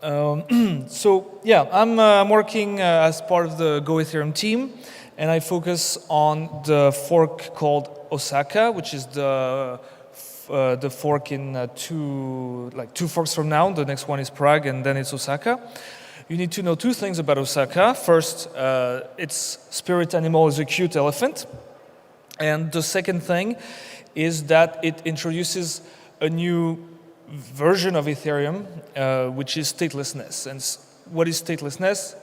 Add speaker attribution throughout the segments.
Speaker 1: So yeah, I'm working as part of the Go Ethereum team, and I focus on the fork called Osaka, which is the fork in two forks from now. The next one is Prague, and then it's Osaka. You need to know two things about Osaka. First, its spirit animal is a cute elephant, and the second thing is that it introduces a new version of Ethereum, which is statelessness. And what is statelessness?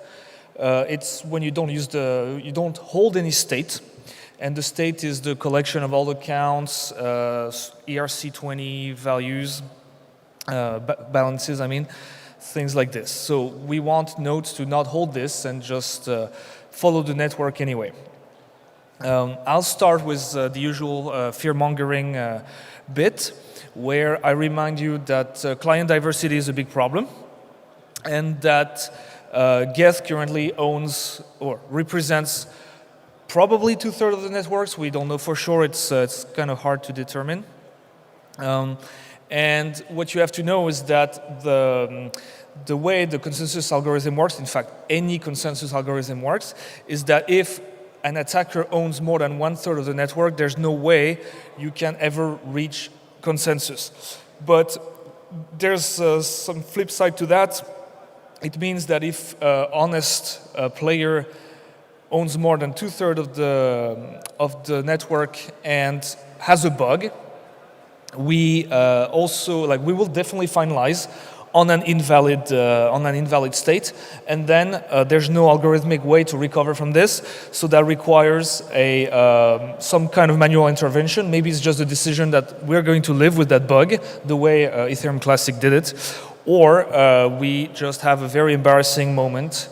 Speaker 1: It's when you you don't hold any state, and the state is the collection of all the counts, ERC20 values, balances. I mean, things like this. So we want nodes to not hold this and just follow the network anyway. I'll start with the usual fear-mongering bit, where I remind you that client diversity is a big problem, and that Geth currently owns or represents probably 2/3 of the networks. We don't know for sure. It's kind of hard to determine. And what you have to know is that the way the consensus algorithm works, in fact, any consensus algorithm works, is that if an attacker owns more than 1/3 of the network, there's no way you can ever reach consensus. But there's some flip side to that. It means that if an honest player owns more than 2/3 of the network and has a bug, we will definitely finalize on an invalid state, and then there's no algorithmic way to recover from this. So that requires some kind of manual intervention. Maybe it's just a decision that we're going to live with that bug, the way Ethereum Classic did it, or we just have a very embarrassing moment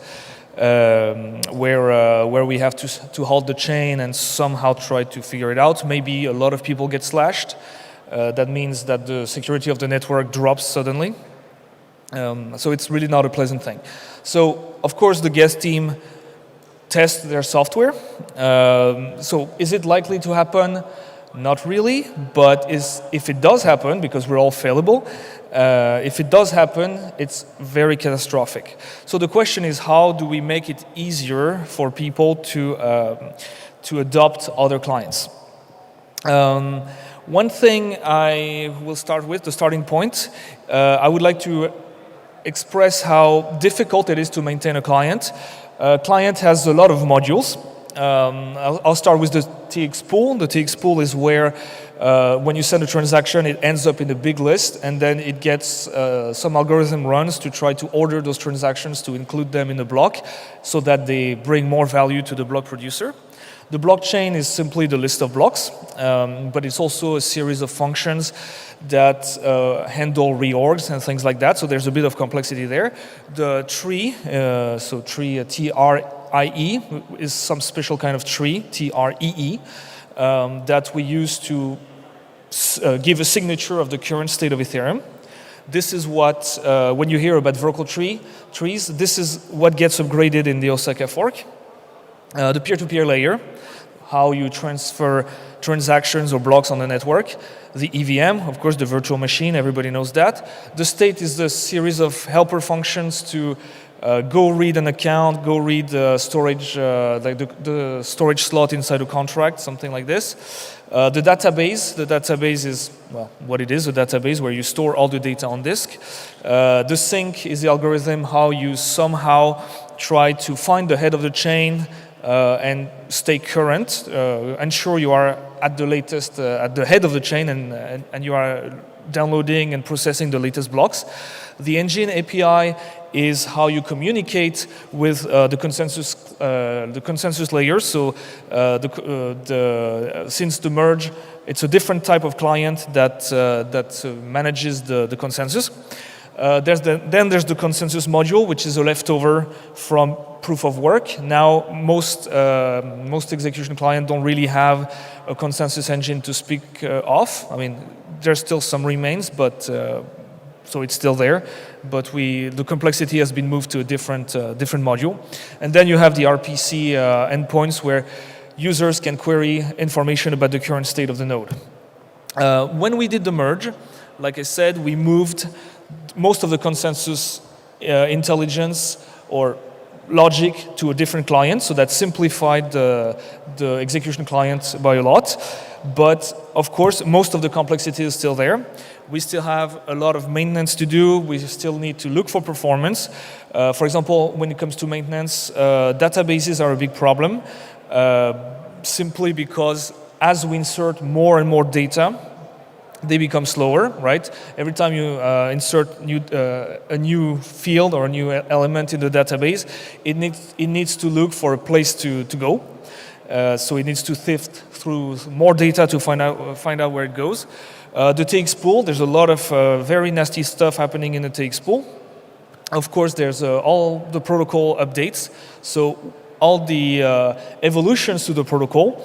Speaker 1: where we have to halt the chain and somehow try to figure it out. Maybe a lot of people get slashed. That means that the security of the network drops suddenly. So it's really not a pleasant thing. So, of course, the Geth team tests their software. So is it likely to happen? Not really, but if it does happen, because we're all fallible, if it does happen, it's very catastrophic. So the question is, how do we make it easier for people to adopt other clients? One thing I will start with, the starting point, I would like to express how difficult it is to maintain a client. A client has a lot of modules. I'll start with the TX pool. The TX pool is where when you send a transaction, it ends up in a big list, and then it gets some algorithm runs to try to order those transactions to include them in a block so that they bring more value to the block producer. The blockchain is simply the list of blocks, but it's also a series of functions that handle reorgs and things like that, so there's a bit of complexity there. The tree, so tree, TRIE, is some special kind of tree, TREE, that we use to give a signature of the current state of Ethereum. This is what, when you hear about vertical trees, this is what gets upgraded in the Osaka fork. The peer-to-peer layer, how you transfer transactions or blocks on the network. The EVM, of course, the virtual machine, everybody knows that. The state is the series of helper functions to go read an account, go read the storage, like the storage slot inside a contract, something like this. The database is, well, what it is, a database where you store all the data on disk. The sync is the algorithm, how you somehow try to find the head of the chain and stay current, ensure you are at the latest, at the head of the chain, and you are downloading and processing the latest blocks. The engine API is how you communicate with the consensus layer. So since the merge, it's a different type of client that manages the consensus. Then there's the consensus module, which is a leftover from proof of work. Now, most execution clients don't really have a consensus engine to speak of. I mean, there's still some remains, but so it's still there. But the complexity has been moved to a different module. And then you have the RPC endpoints where users can query information about the current state of the node. When we did the merge, like I said, we moved most of the consensus intelligence or logic to a different client, so that simplified the execution client by a lot. But of course, most of the complexity is still there. We still have a lot of maintenance to do. We still need to look for performance. For example, when it comes to maintenance, databases are a big problem, simply because as we insert more and more data, they become slower, right? Every time you insert a new field or a new element in the database, it needs to look for a place to go. So it needs to sift through more data to find out where it goes. The TX pool, there's a lot of very nasty stuff happening in the TX pool. Of course, there's all the protocol updates. So all the evolutions to the protocol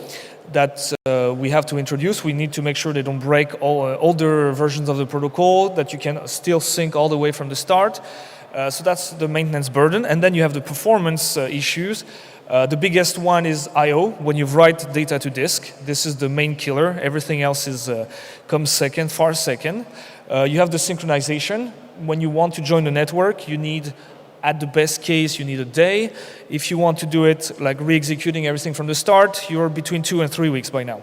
Speaker 1: that we have to introduce, we need to make sure they don't break all older versions of the protocol, that you can still sync all the way from the start. So that's the maintenance burden. And then you have the performance issues. The biggest one is I/O. When you write data to disk, this is the main killer. Everything else comes second, far second. You have the synchronization. When you want to join the network, you need, at the best case, you need a day. If you want to do it like re-executing everything from the start, you're between 2 and 3 weeks by now.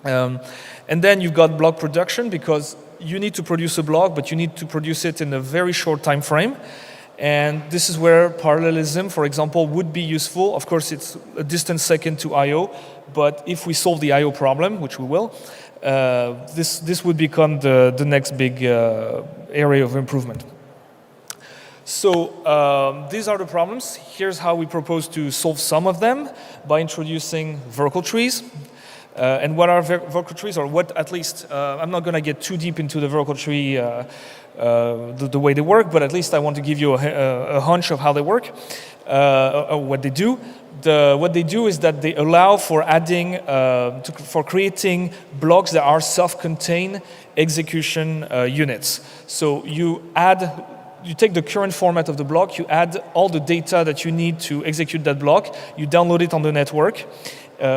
Speaker 1: And then you've got block production, because you need to produce a block, but you need to produce it in a very short time frame. And this is where parallelism, for example, would be useful. Of course, it's a distant second to I/O, but if we solve the I/O problem, which we will, this would become the next big area of improvement. So these are the problems. Here's how we propose to solve some of them by introducing vertical trees. And what are vertical trees, or what at least, I'm not going to get too deep into the vertical tree, the way they work, but at least I want to give you a hunch of how they work, or what they do. What they do is that they allow for adding, for creating blocks that are self-contained execution units. So you take the current format of the block, you add all the data that you need to execute that block, you download it on the network.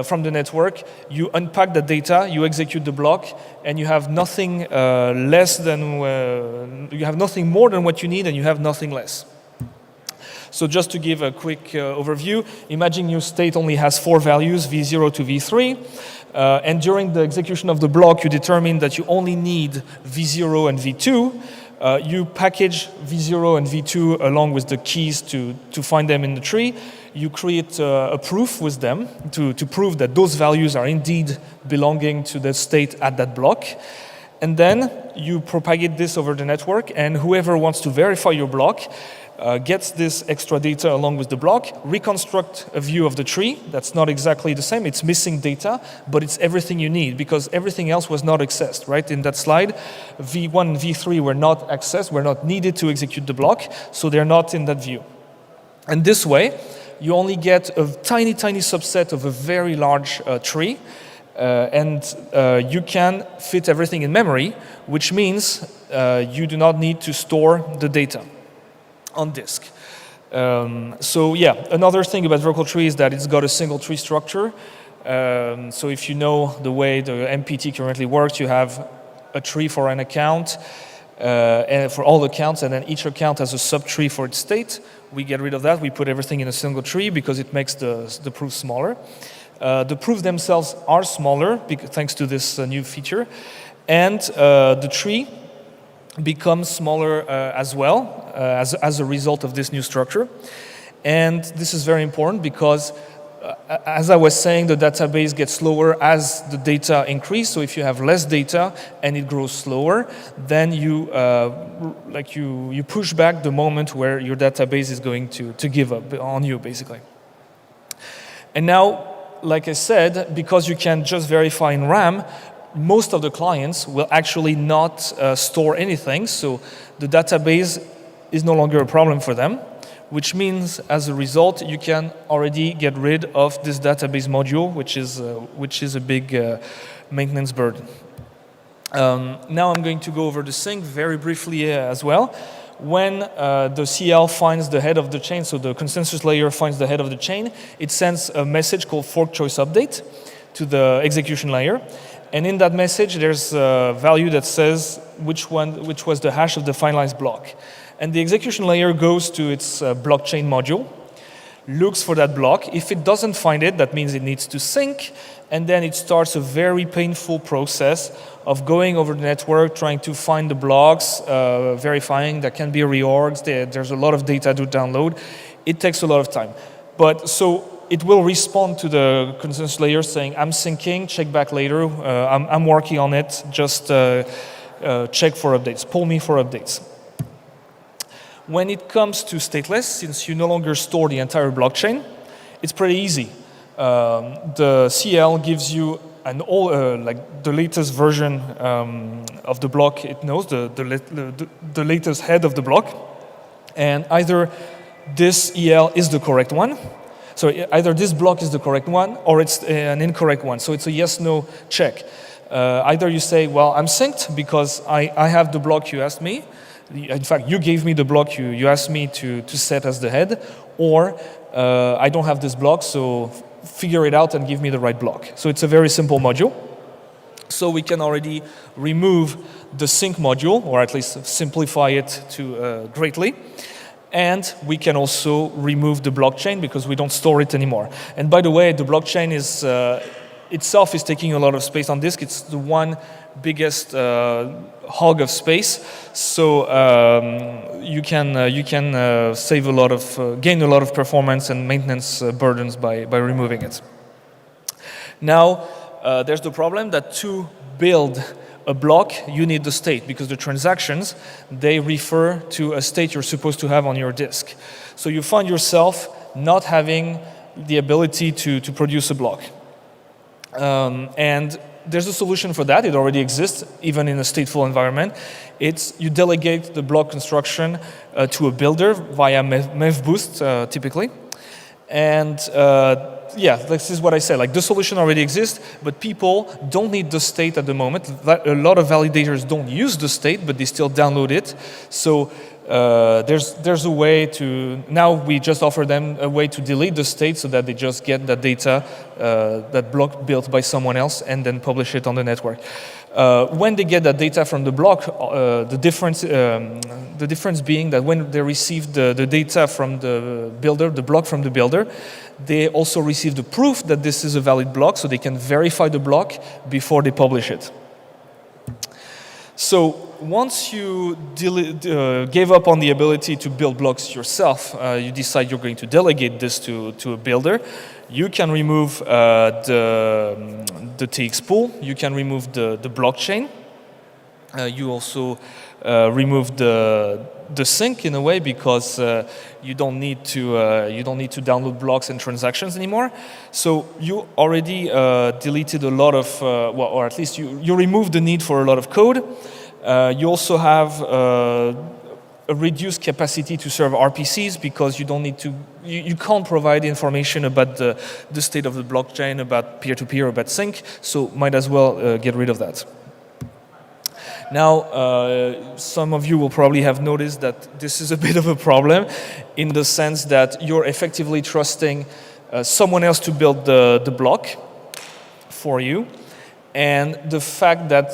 Speaker 1: From the network, you unpack the data, you execute the block, and you have nothing you have nothing more than what you need, and you have nothing less. So just to give a quick overview, imagine your state only has 4 values, V0 to V3, and during the execution of the block, you determine that you only need V0 and V2. You package V0 and V2 along with the keys to find them in the tree. You create a proof with them to prove that those values are indeed belonging to the state at that block. And then you propagate this over the network, and whoever wants to verify your block gets this extra data along with the block, reconstruct a view of the tree. That's not exactly the same. It's missing data, but it's everything you need, because everything else was not accessed, right? In that slide, V1 and V3 were not accessed, were not needed to execute the block, so they're not in that view. And this way, you only get a tiny, tiny subset of a very large tree, and you can fit everything in memory, which means you do not need to store the data on disk. So yeah, another thing about vertical tree is that it's got a single tree structure. So if you know the way the MPT currently works, you have a tree for an account, and for all accounts, and then each account has a subtree for its state. We get rid of that. We put everything in a single tree because it makes the proofs smaller. The proofs themselves are smaller thanks to this new feature, and the tree becomes smaller as well as a result of this new structure. And this is very important because, as I was saying, the database gets slower as the data increase. So if you have less data and it grows slower, then you push back the moment where your database is going to give up on you, basically. And now, like I said, because you can just verify in RAM, most of the clients will actually not store anything, so the database is no longer a problem for them, which means, as a result, you can already get rid of this database module, which is a big maintenance burden. Now I'm going to go over the sync very briefly as well. When the CL finds the head of the chain, so the consensus layer finds the head of the chain, it sends a message called fork choice update to the execution layer. And in that message, there's a value that says which was the hash of the finalized block. And the execution layer goes to its blockchain module, looks for that block. If it doesn't find it, that means it needs to sync, and then it starts a very painful process of going over the network, trying to find the blocks, verifying there can be reorgs, there's a lot of data to download. It takes a lot of time. But so it will respond to the consensus layer saying, I'm syncing, check back later, I'm working on it, just check for updates, pull me for updates. When it comes to stateless, since you no longer store the entire blockchain, it's pretty easy. The CL gives you like the latest version of the block it knows, the latest head of the block, and either this EL is the correct one, so either this block is the correct one or it's an incorrect one. So it's a yes/no check. Either you say, well, I'm synced because I have the block you asked me. In fact, you gave me the block you asked me to set as the head, or I don't have this block, so figure it out and give me the right block. So it's a very simple module. So we can already remove the sync module, or at least simplify it to greatly. And we can also remove the blockchain because we don't store it anymore. And by the way, the blockchain is itself is taking a lot of space on disk. It's the one biggest hog of space. So you can save a lot of, gain a lot of performance and maintenance burdens by removing it. Now, there's the problem that to build a block, you need the state, because the transactions, they refer to a state you're supposed to have on your disk. So you find yourself not having the ability to produce a block. And there's a solution for that. It already exists, even in a stateful environment. It's you delegate the block construction to a builder via MEV-boost, typically. And yeah, this is what I said. Like, the solution already exists, but people don't need the state at the moment. A lot of validators don't use the state, but they still download it. So there's a way to, now we just offer them a way to delete the state so that they just get that data, that block built by someone else, and then publish it on the network. When they get that data from the block, the difference being that when they receive the data from the builder, the block from the builder, they also receive the proof that this is a valid block, so they can verify the block before they publish it. So once you gave up on the ability to build blocks yourself, you decide you're going to delegate this to a builder, you can remove the TX pool, you can remove the blockchain, you also remove the sync in a way, because you don't need to download blocks and transactions anymore. So you already deleted a lot of, well, or at least you removed the need for a lot of code. You also have a reduced capacity to serve RPCs, because you don't need to, you can't provide information about the state of the blockchain, about peer-to-peer, about sync. So might as well get rid of that. Now, some of you will probably have noticed that this is a bit of a problem, in the sense that you're effectively trusting someone else to build the block for you. And the fact that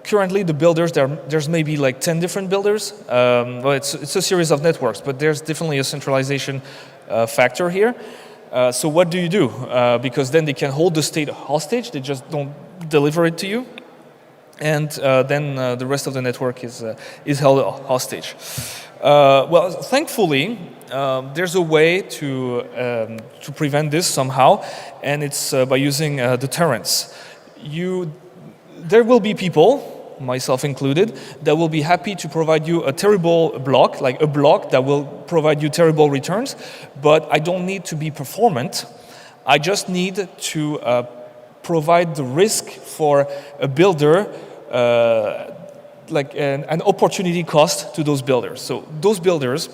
Speaker 1: currently the builders, there's maybe like 10 different builders. Well, it's a series of networks, but there's definitely a centralization factor here. So what do you do? Because then they can hold the state hostage, they just don't deliver it to you. And then the rest of the network is held hostage. Well, thankfully, there's a way to prevent this somehow, and it's by using deterrence. There will be people, myself included, that will be happy to provide you a terrible block, like a block that will provide you terrible returns, but I don't need to be performant. I just need to provide the risk for a builder, like an opportunity cost to those builders. So those builders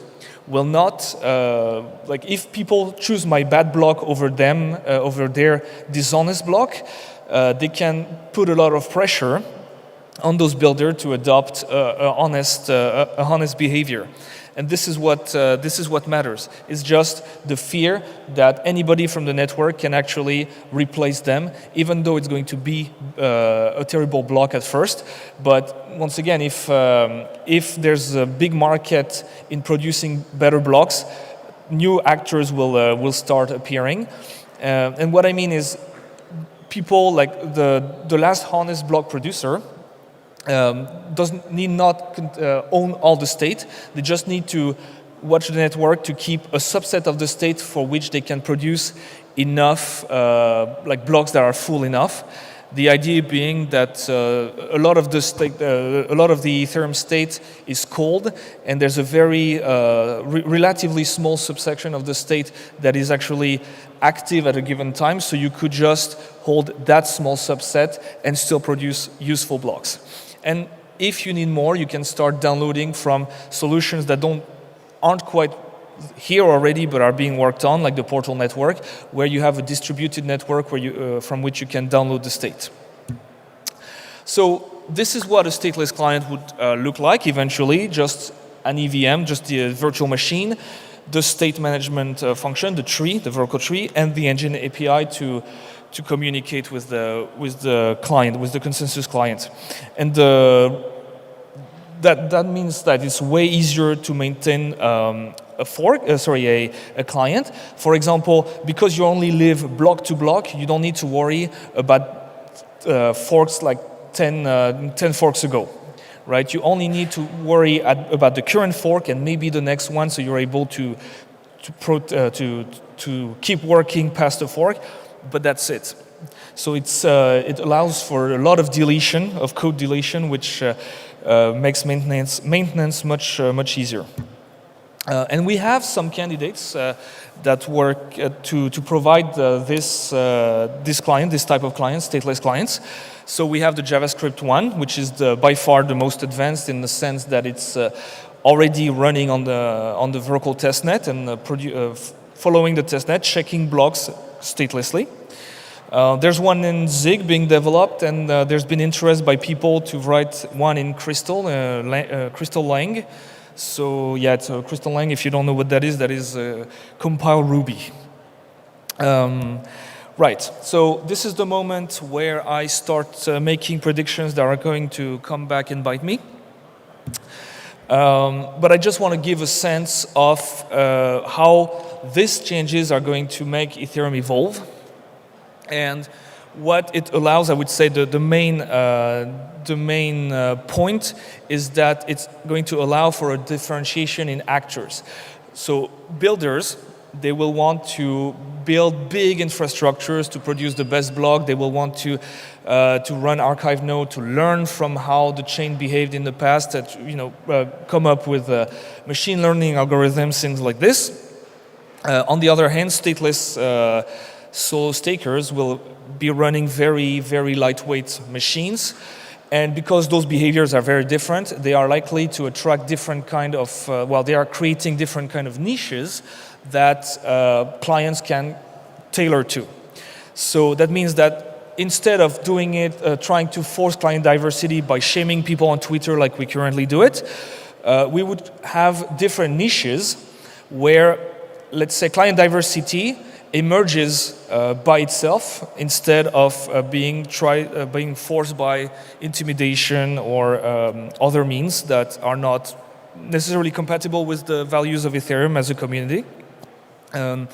Speaker 1: will not, like if people choose my bad block over them, over their dishonest block, they can put a lot of pressure on those builders to adopt a honest behavior. And this is what matters. It's just the fear that anybody from the network can actually replace them, even though it's going to be a terrible block at first. But once again, if there's a big market in producing better blocks, new actors will start appearing. And what I mean is, people like the last honest block producer need not own all the state. They just need to watch the network to keep a subset of the state for which they can produce enough like blocks that are full enough. The idea being that a lot of the Ethereum state is cold, and there's a very relatively small subsection of the state that is actually active at a given time. So you could just hold that small subset and still produce useful blocks. And if you need more, you can start downloading from solutions that aren't quite here already, but are being worked on, like the Portal network, where you have a distributed network from which you can download the state. So this is what a stateless client would look like eventually, just an EVM, just the virtual machine, the state management function, the tree, the Verco tree, and the engine API to communicate with the client, with the consensus client. And that means that it's way easier to maintain a client. For example, because you only live block to block, you don't need to worry about forks like 10 forks ago, right? You only need to worry about the current fork and maybe the next one, so you're able to keep working past the fork, but that's it. So it allows for a lot of deletion, of code deletion, which makes maintenance much easier. And we have some candidates that work to provide this type of clients, stateless clients. So we have the JavaScript one, which is by far the most advanced in the sense that it's already running on the Verco testnet and following the testnet, checking blocks statelessly. There's one in Zig being developed, and there's been interest by people to write one in Crystal, Crystal Lang. So yeah, it's Crystal Lang. If you don't know what that is compile Ruby. Right, so this is the moment where I start making predictions that are going to come back and bite me. But I just want to give a sense of how these changes are going to make Ethereum evolve. And what it allows, I would say the main point is that it's going to allow for a differentiation in actors. So builders, they will want to build big infrastructures to produce the best block. They will want to run archive node, to learn from how the chain behaved in the past, come up with machine learning algorithms, things like this. On the other hand, stateless solo stakers will be running very, very lightweight machines. And because those behaviors are very different, they are likely to attract different kind of, they are creating different kind of niches that clients can tailor to. So that means that instead of doing it, trying to force client diversity by shaming people on Twitter like we currently do it, we would have different niches where, let's say, client diversity emerges by itself instead of being forced by intimidation or other means that are not necessarily compatible with the values of Ethereum as a community. And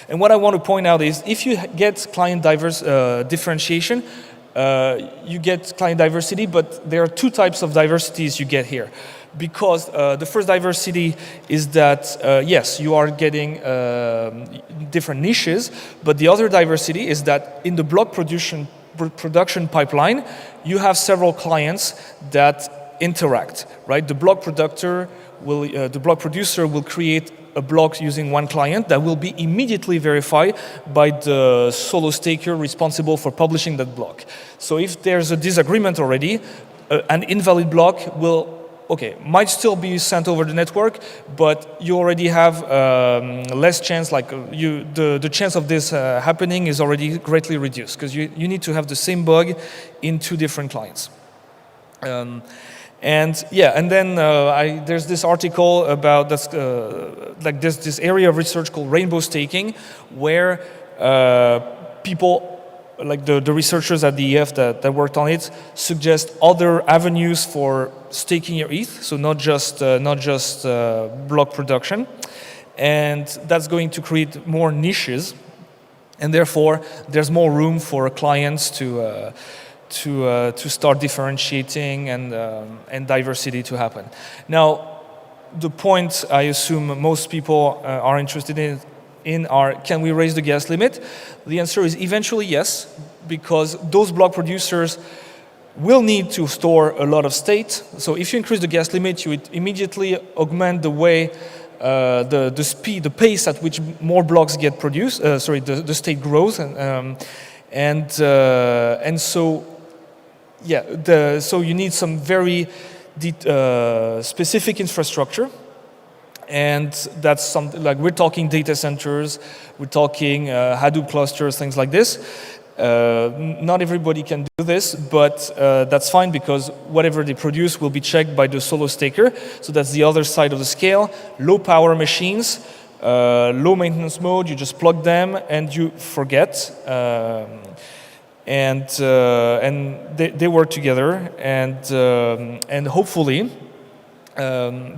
Speaker 1: what I want to point out is, if you get client differentiation, you get client diversity, but there are two types of diversities you get here. Because the first diversity is that, yes, you are getting different niches, but the other diversity is that in the block production pipeline, you have several clients that interact, right? The block producer will create a block using one client that will be immediately verified by the solo staker responsible for publishing that block. So if there's a disagreement already, an invalid block might still be sent over the network, but you already have less chance, the chance of this happening is already greatly reduced, because you need to have the same bug in two different clients. And yeah, and then there's this article about like this area of research called rainbow staking, where people, like the researchers at the EF that worked on it, suggest other avenues for staking your ETH, so not just block production, and that's going to create more niches, and therefore there's more room for clients to start differentiating and diversity to happen. Now, the point I assume most people are interested in are, can we raise the gas limit? The answer is eventually yes, because those block producers will need to store a lot of state. So if you increase the gas limit, you would immediately augment the way the speed, the pace at which more blocks get produced. The state grows, and so yeah, so you need some very specific infrastructure. And that's something like, we're talking data centers, we're talking Hadoop clusters, things like this. Not everybody can do this, but that's fine, because whatever they produce will be checked by the solo staker. So that's the other side of the scale. Low power machines, low maintenance mode, you just plug them and you forget. And they work together, and hopefully,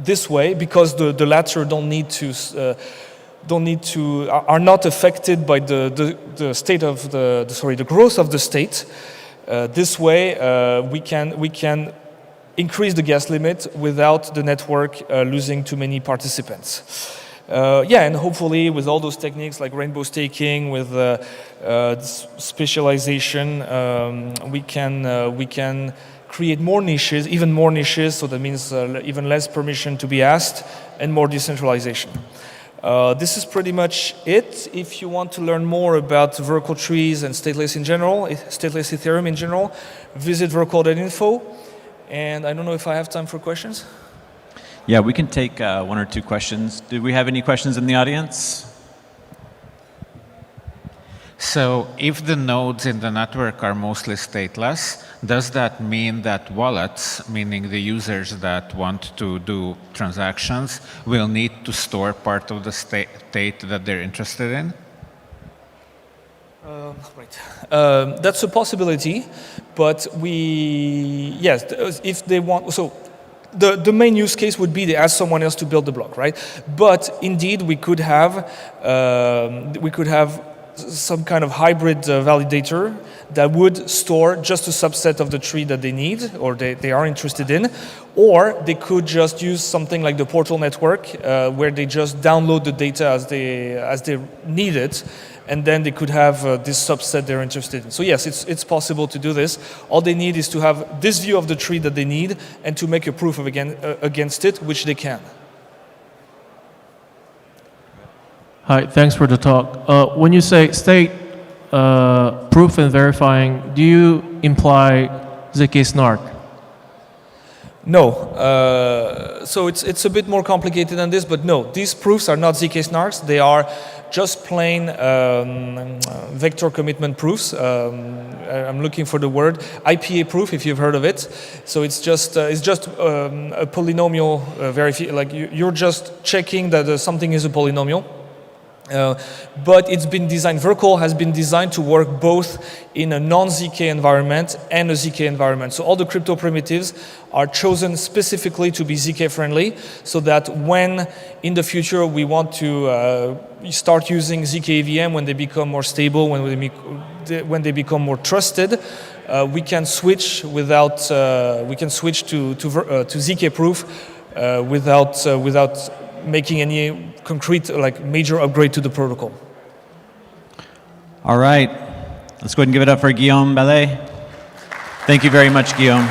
Speaker 1: this way, because the latter are not affected by the state of the growth of the state. This way, we can increase the gas limit without the network losing too many participants. And hopefully with all those techniques like rainbow staking, with specialization, we can create more niches, even more niches, so that means even less permission to be asked, and more decentralization. This is pretty much it. If you want to learn more about Verkle trees and stateless in general, stateless Ethereum in general, visit verkle.info. And I don't know if I have time for questions.
Speaker 2: Yeah, we can take one or two questions. Do we have any questions in the audience?
Speaker 3: So if the nodes in the network are mostly stateless, does that mean that wallets, meaning the users that want to do transactions, will need to store part of the state that they're interested in?
Speaker 1: Right. That's a possibility, but if they want, so the main use case would be to ask someone else to build the block, right? But indeed, we could have some kind of hybrid validator that would store just a subset of the tree that they need or they are interested in, or they could just use something like the Portal network, where they just download the data as they need it, and then they could have this subset they're interested in. So yes, it's possible to do this. All they need is to have this view of the tree that they need and to make a proof of against it, which they can.
Speaker 4: Hi, thanks for the talk. When you say state proof and verifying, do you imply ZK snark?
Speaker 1: No. So it's a bit more complicated than this, but no, these proofs are not ZK snarks. They are just plain vector commitment proofs. I'm looking for the word IPA proof, if you've heard of it. So it's just a polynomial verification. Like you're just checking that something is a polynomial. But it's been designed, Verkle has been designed to work both in a non-ZK environment and a ZK environment. So all the crypto primitives are chosen specifically to be ZK friendly, so that when in the future we want to start using ZK EVM, when they become more stable, when they become more trusted, we can switch to ZK proof without making any concrete, like, major upgrade to the protocol.
Speaker 2: All right. Let's go ahead and give it up for Guillaume Ballet. Thank you very much, Guillaume.